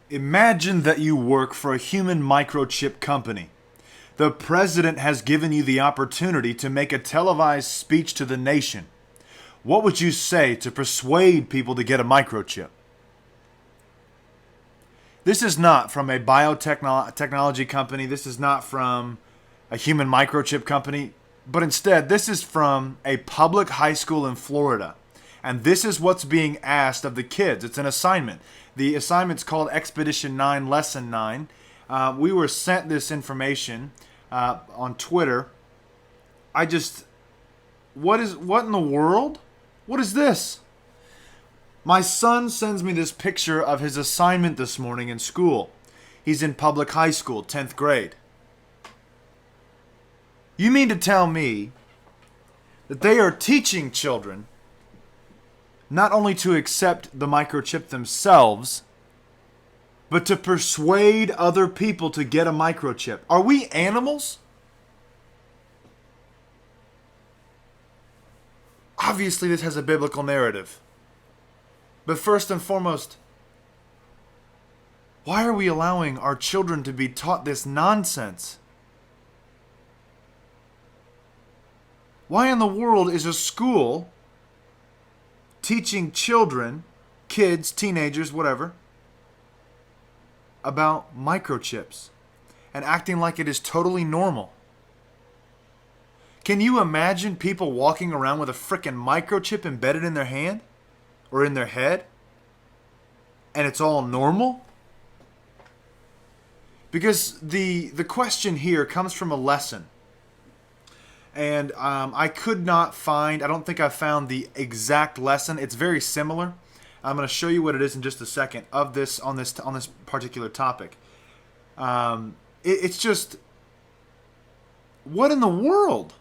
Imagine that you work for a human microchip company. The president has given you the opportunity to make a televised speech to the nation. What would you say to persuade people to get a microchip? This is not from a biotechnology company. This is not from a human microchip company. But instead, this is from a public high school in Florida. And this is what's being asked of the kids. It's an assignment. The assignment's called Expedition 9, Lesson 9. We were sent this information on Twitter. What in the world? What is this? My son sends me this picture of his assignment this morning in school. He's in public high school, 10th grade. You mean to tell me that they are teaching children not only to accept the microchip themselves, but to persuade other people to get a microchip? Are we animals? Obviously, this has a biblical narrative. But first and foremost, why are we allowing our children to be taught this nonsense? Why in the world is a school teaching children, kids, teenagers, whatever, about microchips and acting like it is totally normal? Can you imagine people walking around with a frickin' microchip embedded in their hand or in their head and it's all normal? Because the question here comes from a lesson. And I could not find, I don't think I found the exact lesson. It's very similar. I'm going to show you what it is in just a second on this particular topic. It's just, what in the world?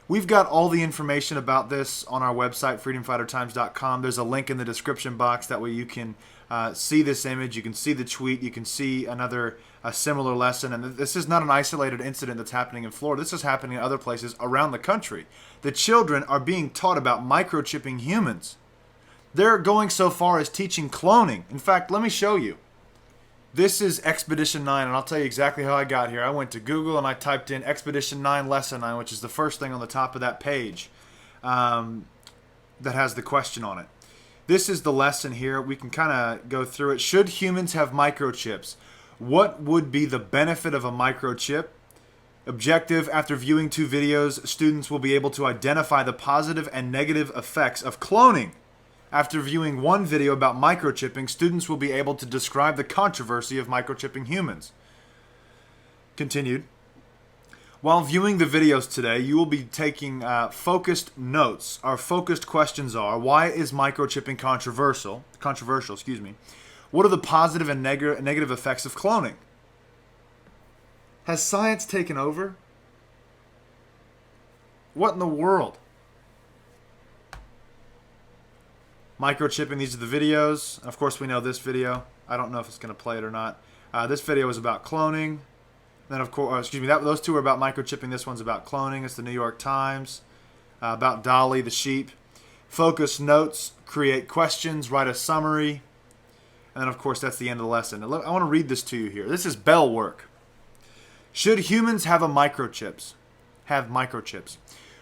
We've got all the information about this on our website, freedomfightertimes.com. There's a link in the description box. That way you can see this image. You can see the tweet. You can see a similar lesson. And this is not an isolated incident that's happening in Florida. This is happening in other places around the country. The children are being taught about microchipping humans. They're going so far as teaching cloning. In fact, let me show you. This is Expedition 9, and I'll tell you exactly how I got here. I went to Google and I typed in Expedition 9, Lesson 9, which is the first thing on the top of that page that has the question on it. This is the lesson here. We can kind of go through it. Should humans have microchips? What would be the benefit of a microchip? Objective: after viewing 2 videos, students will be able to identify the positive and negative effects of cloning. After viewing 1 video about microchipping, students will be able to describe the controversy of microchipping humans. Continued. While viewing the videos today, you will be taking focused notes. Our focused questions are: why is microchipping controversial? What are the positive and negative effects of cloning? Has science taken over? What in the world? Microchipping, these are the videos. Of course, we know this video. I don't know if it's going to play it or not. This video is about cloning. Then, of course, those 2 are about microchipping. This one's about cloning. It's the New York Times. About Dolly, the sheep. Focus notes, create questions, write a summary. And then, of course, that's the end of the lesson. I want to read this to you here. This is bell work. Should humans have microchips?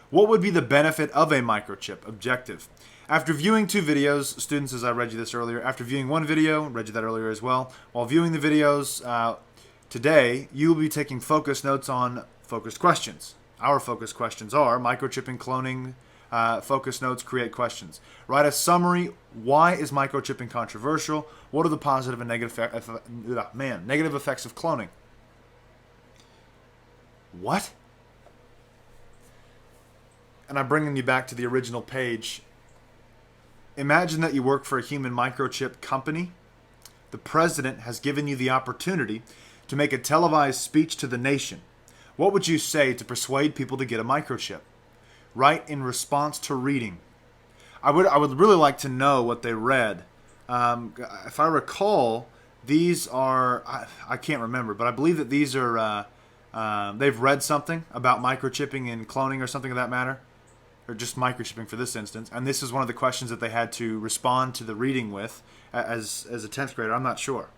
What would be the benefit of a microchip? Objective: after viewing 2 videos, students, as I read you this earlier, after viewing 1 video, read you that earlier as well, while viewing the videos today, you will be taking focus notes on focused questions. Our focus questions are microchipping, cloning, focus notes, create questions. Write a summary. Why is microchipping controversial? What are the positive and negative effects of cloning? What? And I'm bringing you back to the original page. Imagine that you work for a human microchip company. The president has given you the opportunity to make a televised speech to the nation. What would you say to persuade people to get a microchip? Write in response to reading. I would really like to know what they read. If I recall, these are, I can't remember, but I believe that these are, they've read something about microchipping and cloning or something of that matter. or just microchipping for this instance, and this is one of the questions that they had to respond to the reading with as a 10th grader. I'm not sure.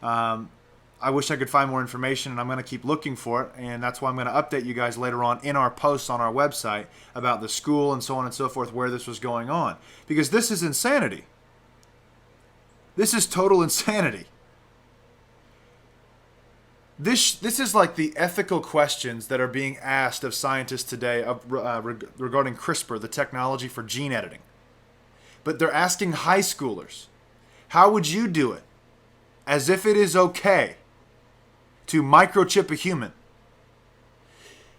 I wish I could find more information, and I'm going to keep looking for it, and that's why I'm going to update you guys later on in our posts on our website about the school and so on and so forth, where this was going on. Because this is insanity. This is total insanity. This is like the ethical questions that are being asked of scientists today regarding CRISPR, the technology for gene editing. But they're asking high schoolers, how would you do it? As if it is okay to microchip a human.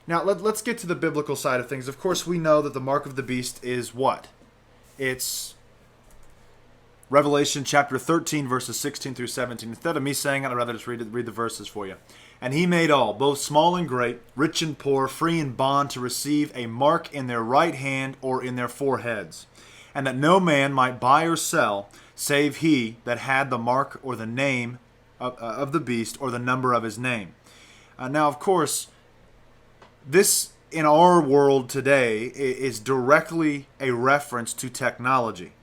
Now, let's get to the biblical side of things. Of course, we know that the mark of the beast is what? It's Revelation chapter 13, verses 16 through 17. Instead of me saying it, I'd rather just read the verses for you. And he made all, both small and great, rich and poor, free and bond, to receive a mark in their right hand or in their foreheads, and that no man might buy or sell, save he that had the mark or the name of the beast or the number of his name. Now, of course, this in our world today is directly a reference to technology.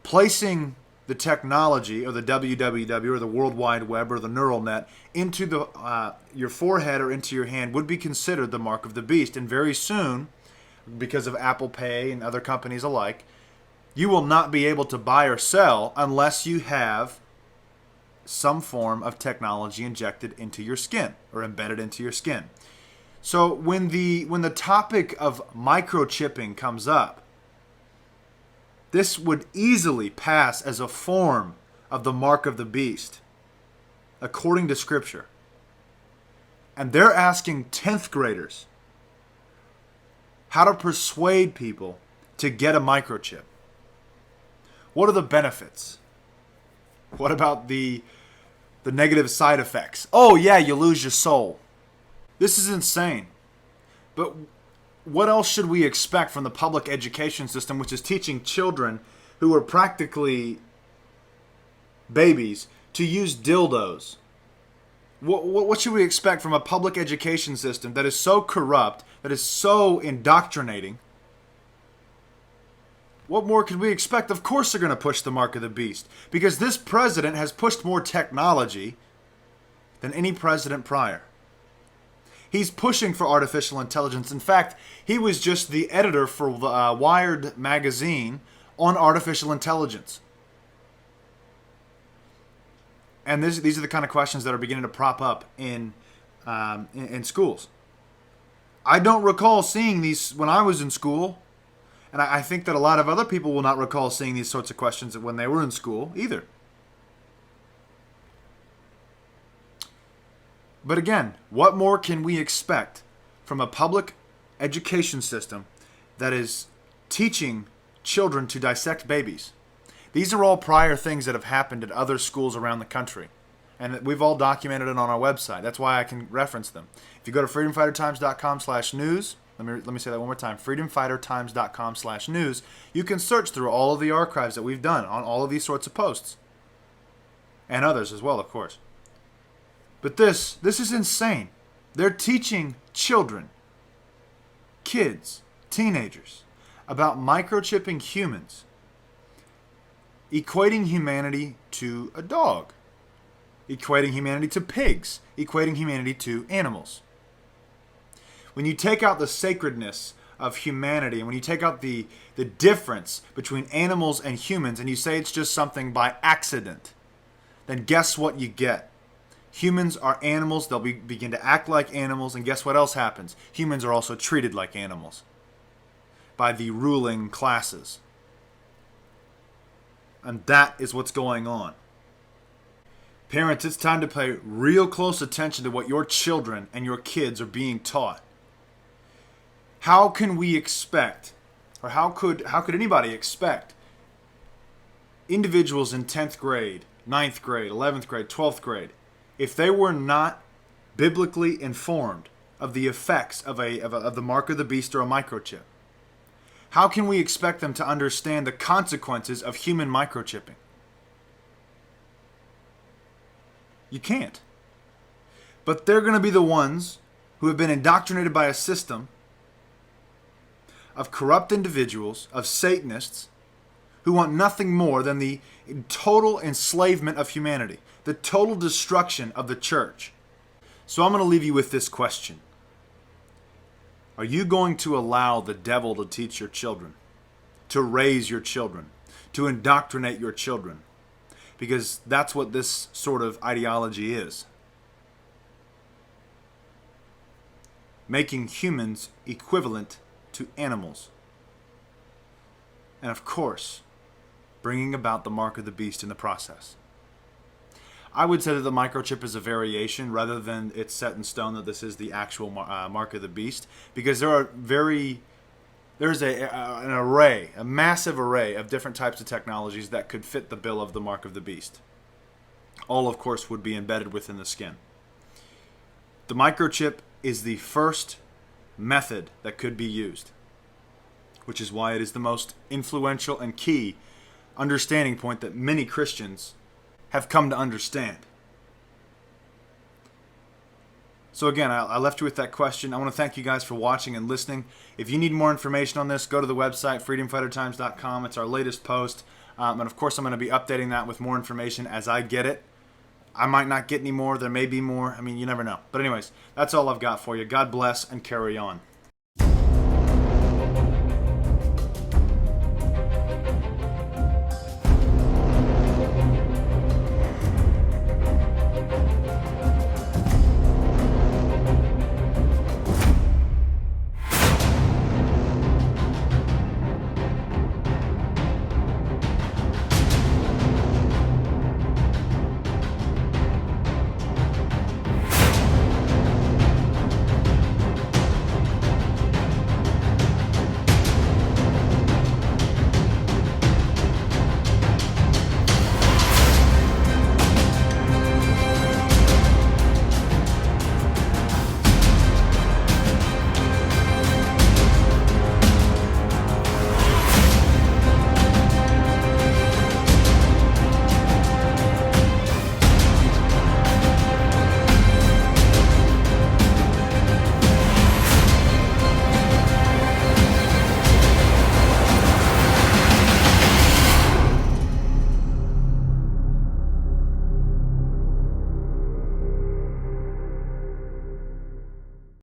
Placing the technology, or the www, or the World Wide Web, or the neural net, into your forehead or into your hand would be considered the mark of the beast. And very soon, because of Apple Pay and other companies alike, you will not be able to buy or sell unless you have some form of technology injected into your skin or embedded into your skin. So when the topic of microchipping comes up, this would easily pass as a form of the mark of the beast, according to Scripture. And they're asking 10th graders how to persuade people to get a microchip. What are the benefits? What about the negative side effects? Oh yeah, you lose your soul. This is insane. But what else should we expect from the public education system, which is teaching children who are practically babies to use dildos? What should we expect from a public education system that is so corrupt, that is so indoctrinating? What more could we expect? Of course they're going to push the mark of the beast, because this president has pushed more technology than any president prior. He's pushing for artificial intelligence. In fact, he was just the editor for Wired magazine on artificial intelligence. And these are the kind of questions that are beginning to prop up in schools. I don't recall seeing these when I was in school. And I think that a lot of other people will not recall seeing these sorts of questions when they were in school either. But again, what more can we expect from a public education system that is teaching children to dissect babies? These are all prior things that have happened at other schools around the country. And we've all documented it on our website. That's why I can reference them. If you go to freedomfightertimes.com/news, let me say that one more time, freedomfightertimes.com/news, you can search through all of the archives that we've done on all of these sorts of posts. And others as well, of course. But this is insane. They're teaching children, kids, teenagers, about microchipping humans, equating humanity to a dog, equating humanity to pigs, equating humanity to animals. When you take out the sacredness of humanity, and when you take out the difference between animals and humans, and you say it's just something by accident, then guess what you get? Humans are animals. They'll begin to act like animals. And guess what else happens? Humans are also treated like animals by the ruling classes. And that is what's going on. Parents, it's time to pay real close attention to what your children and your kids are being taught. How can we expect, or how could anybody expect individuals in 10th grade, 9th grade, 11th grade, 12th grade, if they were not biblically informed of the effects of the mark of the beast or a microchip? How can we expect them to understand the consequences of human microchipping? You can't. But they're going to be the ones who have been indoctrinated by a system of corrupt individuals, of Satanists, who want nothing more than the total enslavement of humanity, the total destruction of the church. So I'm going to leave you with this question. Are you going to allow the devil to teach your children, to raise your children, to indoctrinate your children? Because that's what this sort of ideology is. Making humans equivalent to animals. And of course, bringing about the mark of the beast in the process. I would say that the microchip is a variation rather than it's set in stone that this is the actual mark of the beast, because there's an array, a massive array of different types of technologies that could fit the bill of the mark of the beast. All, of course, would be embedded within the skin. The microchip is the first method that could be used, which is why it is the most influential and key understanding point that many Christians have come to understand. So again, I left you with that question. I want to thank you guys for watching and listening. If you need more information on this, go to the website, freedomfightertimes.com. It's our latest post. And of course, I'm going to be updating that with more information as I get it. I might not get any more. There may be more. I mean, you never know. But anyways, that's all I've got for you. God bless and carry on.